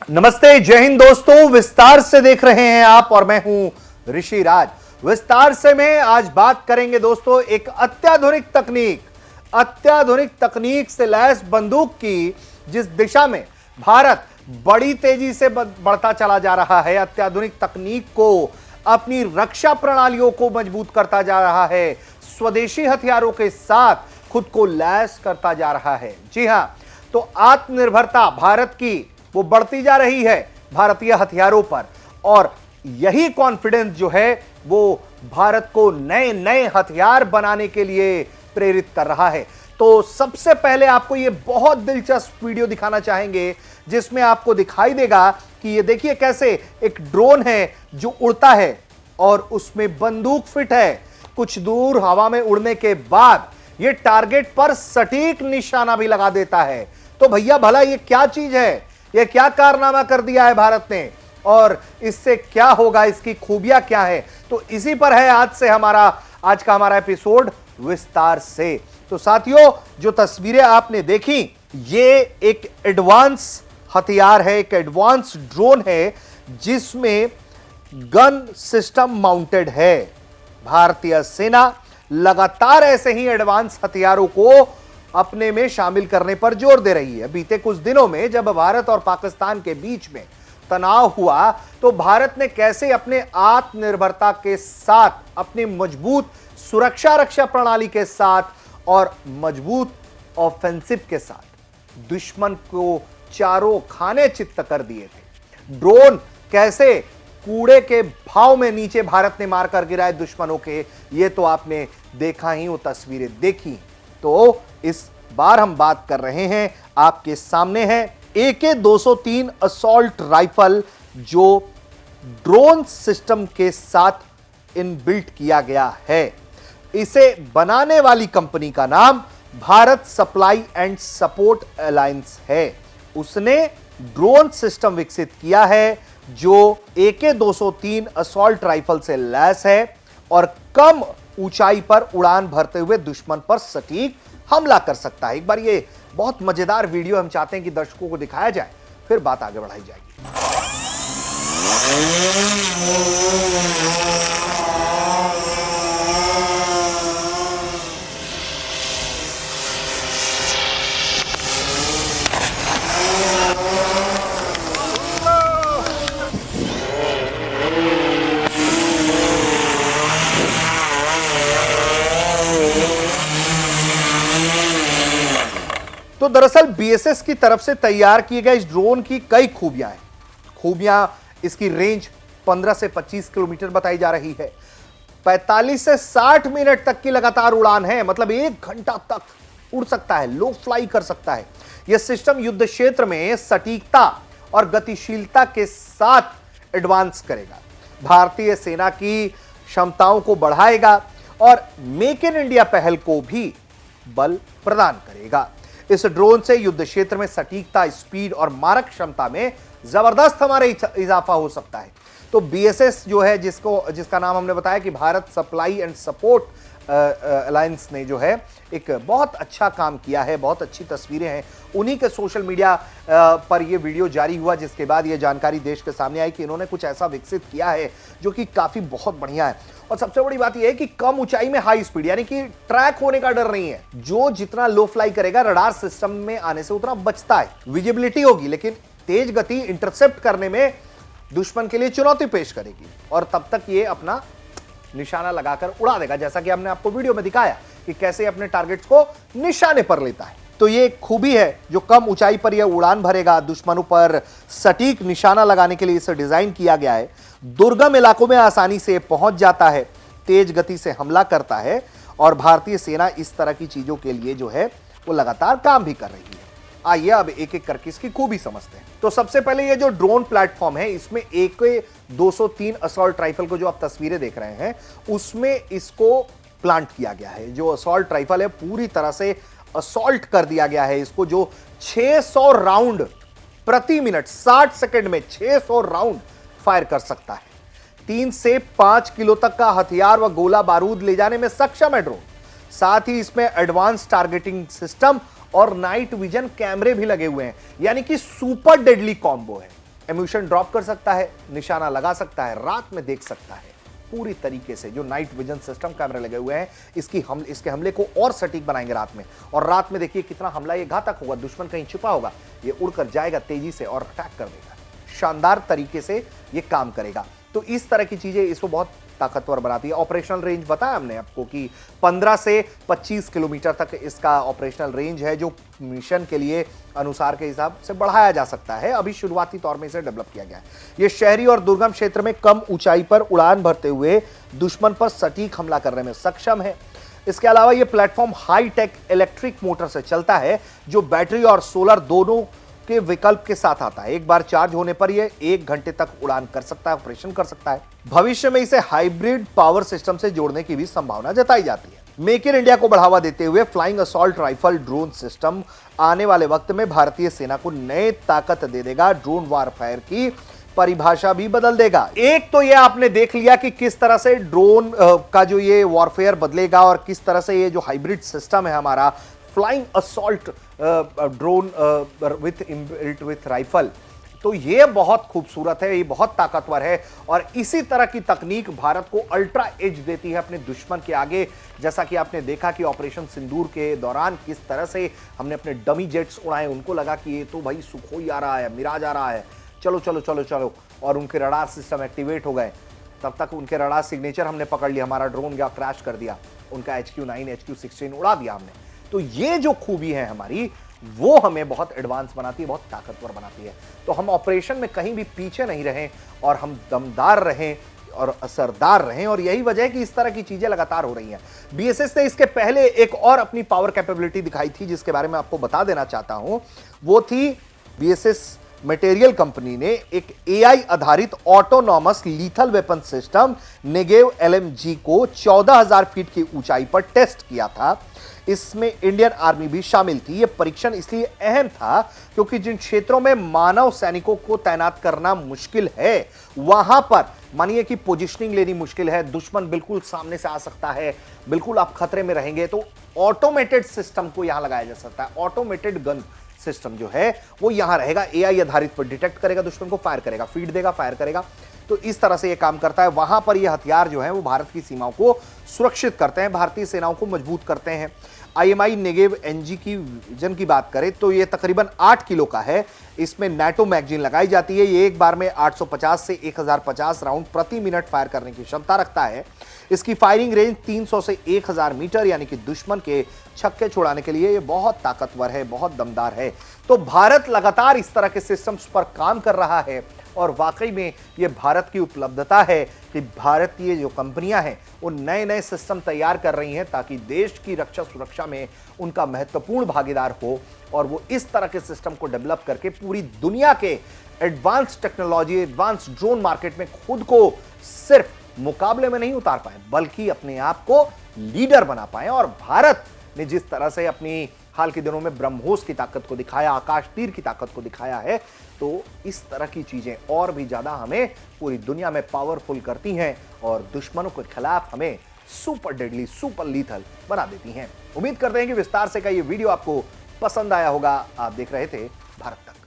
नमस्ते, जय हिंद दोस्तों। विस्तार से देख रहे हैं आप और मैं हूं ऋषि राज। विस्तार से में आज बात करेंगे दोस्तों एक अत्याधुनिक तकनीक से लैस बंदूक की, जिस दिशा में भारत बड़ी तेजी से बढ़ता चला जा रहा है। अत्याधुनिक तकनीक को अपनी रक्षा प्रणालियों को मजबूत करता जा रहा है, स्वदेशी हथियारों के साथ खुद को लैस करता जा रहा है। जी हां, तो आत्मनिर्भरता भारत की वो बढ़ती जा रही है भारतीय हथियारों पर, और यही कॉन्फिडेंस जो है वो भारत को नए नए हथियार बनाने के लिए प्रेरित कर रहा है। तो सबसे पहले आपको ये बहुत दिलचस्प वीडियो दिखाना चाहेंगे, जिसमें आपको दिखाई देगा कि ये देखिए कैसे एक ड्रोन है जो उड़ता है और उसमें बंदूक फिट है। कुछ दूर हवा में उड़ने के बाद ये टारगेट पर सटीक निशाना भी लगा देता है। तो भैया भला ये क्या चीज है, ये क्या कारनामा कर दिया है भारत ने, और इससे क्या होगा, इसकी खूबियां क्या है, तो इसी पर है आज का हमारा एपिसोड विस्तार से। तो साथियों, जो तस्वीरें आपने देखी, ये एक एडवांस हथियार है, एक एडवांस ड्रोन है जिसमें गन सिस्टम माउंटेड है। भारतीय सेना लगातार ऐसे ही एडवांस हथियारों को अपने में शामिल करने पर जोर दे रही है। बीते कुछ दिनों में जब भारत और पाकिस्तान के बीच में तनाव हुआ, तो भारत ने कैसे अपने आत्मनिर्भरता के साथ, अपनी मजबूत सुरक्षा रक्षा प्रणाली के साथ और मजबूत ऑफेंसिव के साथ दुश्मन को चारों खाने चित्त कर दिए थे। ड्रोन कैसे कूड़े के भाव में नीचे भारत ने मारकर गिराए दुश्मनों के, ये तो आपने देखा ही, वो तस्वीरें देखी। तो इस बार हम बात कर रहे हैं, आपके सामने है AK-203 असॉल्ट राइफल, जो ड्रोन सिस्टम के साथ इनबिल्ट किया गया है। इसे बनाने वाली कंपनी का नाम Bharat supply and support alliance है। उसने ड्रोन सिस्टम विकसित किया है जो AK-203 असॉल्ट राइफल से लैस है और कम ऊंचाई पर उड़ान भरते हुए दुश्मन पर सटीक हमला कर सकता है। एक बार ये बहुत मजेदार वीडियो हम चाहते हैं कि दर्शकों को दिखाया जाए, फिर बात आगे बढ़ाई जाएगी। तो दरअसल BSS की तरफ से तैयार किए गए इस ड्रोन की कई खूबियां हैं। इसकी रेंज 15 से 25 किलोमीटर बताई जा रही है। 45 से 60 मिनट तक की लगातार उड़ान है, मतलब 1 घंटा तक उड़ सकता है, लो फ्लाई कर सकता है। यह सिस्टम युद्ध क्षेत्र में सटीकता और गतिशीलता के साथ एडवांस करेगा, भारतीय सेना की क्षमताओं को बढ़ाएगा और मेक इन इंडिया पहल को भी बल प्रदान करेगा। इस ड्रोन से युद्ध क्षेत्र में सटीकता, स्पीड और मारक क्षमता में जबरदस्त हमारे इजाफा हो सकता है। तो BSS जो है, जिसका नाम हमने बताया कि Bharat supply and support alliance ने जो है एक बहुत अच्छा काम किया है, बहुत अच्छी तस्वीरें हैं। उन्हीं के सोशल मीडिया पर यह वीडियो जारी हुआ, जिसके बाद यह जानकारी देश के सामने आई कि इन्होंने कुछ ऐसा विकसित किया है जो कि काफी बहुत बढ़िया है। और सबसे बड़ी बात यह है कि कम ऊंचाई में हाई स्पीड, यानी कि ट्रैक होने का डर नहीं है। जो जितना लो फ्लाई करेगा, रडार सिस्टम में आने से उतना बचता है। विजिबिलिटी होगी, लेकिन तेज गति इंटरसेप्ट करने में दुश्मन के लिए चुनौती पेश करेगी, और तब तक ये अपना निशाना लगाकर उड़ा देगा, जैसा कि हमने आपको वीडियो में दिखाया कि कैसे अपने टारगेट्स को निशाने पर लेता है। तो ये एक खूबी है जो कम ऊंचाई पर यह उड़ान भरेगा। दुश्मनों पर सटीक निशाना लगाने के लिए इसे डिजाइन किया गया है। दुर्गम इलाकों में आसानी से पहुंच जाता है, तेज गति से हमला करता है, और भारतीय सेना इस तरह की चीजों के लिए जो है वो लगातार काम भी कर रही है। आइए अब एक एक करके इसकी खूबी समझते हैं। तो सबसे पहले ये जो ड्रोन प्लेटफॉर्म है, इसमें AK-203 असॉल्ट राइफल को जो आप तस्वीरें देख रहे हैं, उसमें इसको प्लांट किया गया है। जो असॉल्ट राइफल है पूरी तरह से असॉल्ट कर दिया गया है इसको, जो 600 राउंड प्रति मिनट 60 सेकंड में 600 राउंड फायर कर सकता है। 3 से 5 किलो तक का हथियार व गोला बारूद ले जाने में सक्षम है ड्रोन। साथ ही इसमें एडवांस टारगेटिंग सिस्टम और नाइट विजन कैमरे भी लगे हुए हैं, यानी कि सुपर डेडली कॉम्बो है। एम्यूशन ड्रॉप कर सकता है, निशाना लगा सकता है, रात में देख सकता है पूरी तरीके से। जो नाइट विजन सिस्टम कैमरे लगे हुए हैं इसके हमले को और सटीक बनाएंगे रात में। और रात में देखिए कितना हमला ये घातक होगा, दुश्मन कहीं छिपा होगा, ये उड़कर जाएगा तेजी से और अटैक कर देगा। शानदार तरीके से ये काम करेगा। तो इस तरह की चीजें इसको बहुत ताकतवर बनाती है। ऑपरेशनल रेंज बताया हमने आपको कि 15 से 25 किलोमीटर तक इसका ऑपरेशनल रेंज है, जो मिशन के लिए अनुसार के हिसाब से बढ़ाया जा सकता है। अभी शुरुआती तौर में इसे डेवलप किया गया है। यह शहरी और दुर्गम क्षेत्र में कम ऊंचाई पर उड़ान भरते हुए दुश्मन पर सटीक हमला करने में सक्षम है। इसके अलावा यह platform high tech electric motor से चलता है, जो बैटरी और सोलर दोनों के विकल्प के साथ आता है। एक बार चार्ज होने पर यह 1 घंटे तक उड़ान कर सकता है, ऑपरेशन कर सकता है। भविष्य में इसे हाइब्रिड पावर सिस्टम से जोड़ने की भी संभावना जताई जाती है। मेक इन इंडिया को बढ़ावा देते हुए flying assault rifle drone system आने वाले वक्त में भारतीय सेना को नए ताकत दे देगा। ड्रोन वारफेयर की परिभाषा भी बदल देगा। एक तो ये आपने देख लिया कि किस तरह से ड्रोन का जो ये वॉरफेयर बदलेगा और किस तरह से ये जो हाइब्रिड सिस्टम है हमारा flying assault drone with rifle, तो ये बहुत खूबसूरत है, ये बहुत ताकतवर है। और इसी तरह की तकनीक भारत को अल्ट्रा एज देती है अपने दुश्मन के आगे। जैसा कि आपने देखा कि ऑपरेशन सिंदूर के दौरान किस तरह से हमने अपने डमी जेट्स उड़ाए, उनको लगा कि ये तो भाई सुखोई आ रहा है, मिराज आ रहा है, चलो चलो चलो चलो, और उनके रडार सिस्टम एक्टिवेट हो गए। तब तक उनके रडार सिग्नेचर हमने पकड़ लिया, हमारा ड्रोन गया क्रैश कर दिया, उनका HQ-9 HQ-16 उड़ा दिया हमने। तो ये जो खूबी है हमारी, वो हमें बहुत एडवांस बनाती है, बहुत ताकतवर बनाती है। तो हम ऑपरेशन में कहीं भी पीछे नहीं रहें और हम दमदार रहें और असरदार रहें। और यही वजह है कि इस तरह की चीजें लगातार हो रही हैं। BSS ने इसके पहले एक और अपनी पावर कैपेबिलिटी दिखाई थी, जिसके बारे में आपको बता देना चाहता हूं। वो थी BSS मटेरियल कंपनी ने एक AI आधारित autonomous lethal weapon system Negev LMG को 14,000 फीट की ऊंचाई पर टेस्ट किया था। इसमें इंडियन आर्मी भी शामिल थी। यह परीक्षण इसलिए अहम था क्योंकि जिन क्षेत्रों में मानव सैनिकों को तैनात करना मुश्किल है, वहां पर मानिए कि पोजीशनिंग लेनी मुश्किल है, दुश्मन बिल्कुल सामने से आ सकता है, बिल्कुल आप खतरे में रहेंगे, तो ऑटोमेटेड सिस्टम को यहां लगाया जा सकता है। ऑटोमेटेड गन सिस्टम जो है वो यहां रहेगा, AI आधारित पर डिटेक्ट करेगा दुश्मन को, फायर करेगा, फीड देगा, फायर करेगा। तो इस तरह से ये काम करता है। वहां पर ये हथियार जो है वो भारत की सीमाओं को सुरक्षित करते हैं, भारतीय सेनाओं को मजबूत करते हैं। IMI नेगेव NG की वजन की बात करें तो ये तकरीबन 8 किलो का है। इसमें NATO मैगजीन लगाई जाती है। ये एक बार में 850 से 1050 राउंड प्रति मिनट फायर करने की क्षमता रखता है। इसकी फायरिंग रेंज 300 से 1000 मीटर, यानी कि दुश्मन के छक्के छुड़ाने के लिए ये बहुत ताकतवर है, बहुत दमदार है। तो भारत लगातार इस तरह के सिस्टम्स पर काम कर रहा है और वाकई में ये भारत की उपलब्धता है कि भारतीय जो कंपनियां हैं वो नए नए सिस्टम तैयार कर रही हैं ताकि देश की रक्षा सुरक्षा में उनका महत्वपूर्ण भागीदार हो। और वो इस तरह के सिस्टम को डेवलप करके पूरी दुनिया के advance technology, advance drone market में खुद को सिर्फ मुकाबले में नहीं उतार पाए, बल्कि अपने आप को लीडर बना पाए। और भारत ने जिस तरह से अपनी हाल के दिनों में ब्रह्मोस की ताकत को दिखाया, आकाश तीर की ताकत को दिखाया है, तो इस तरह की चीजें और भी ज्यादा हमें पूरी दुनिया में पावरफुल करती हैं और दुश्मनों के खिलाफ हमें सुपर डेडली, सुपर लीथल बना देती हैं। उम्मीद करते हैं कि विस्तार से का ये वीडियो आपको पसंद आया होगा। आप देख रहे थे भारत तक।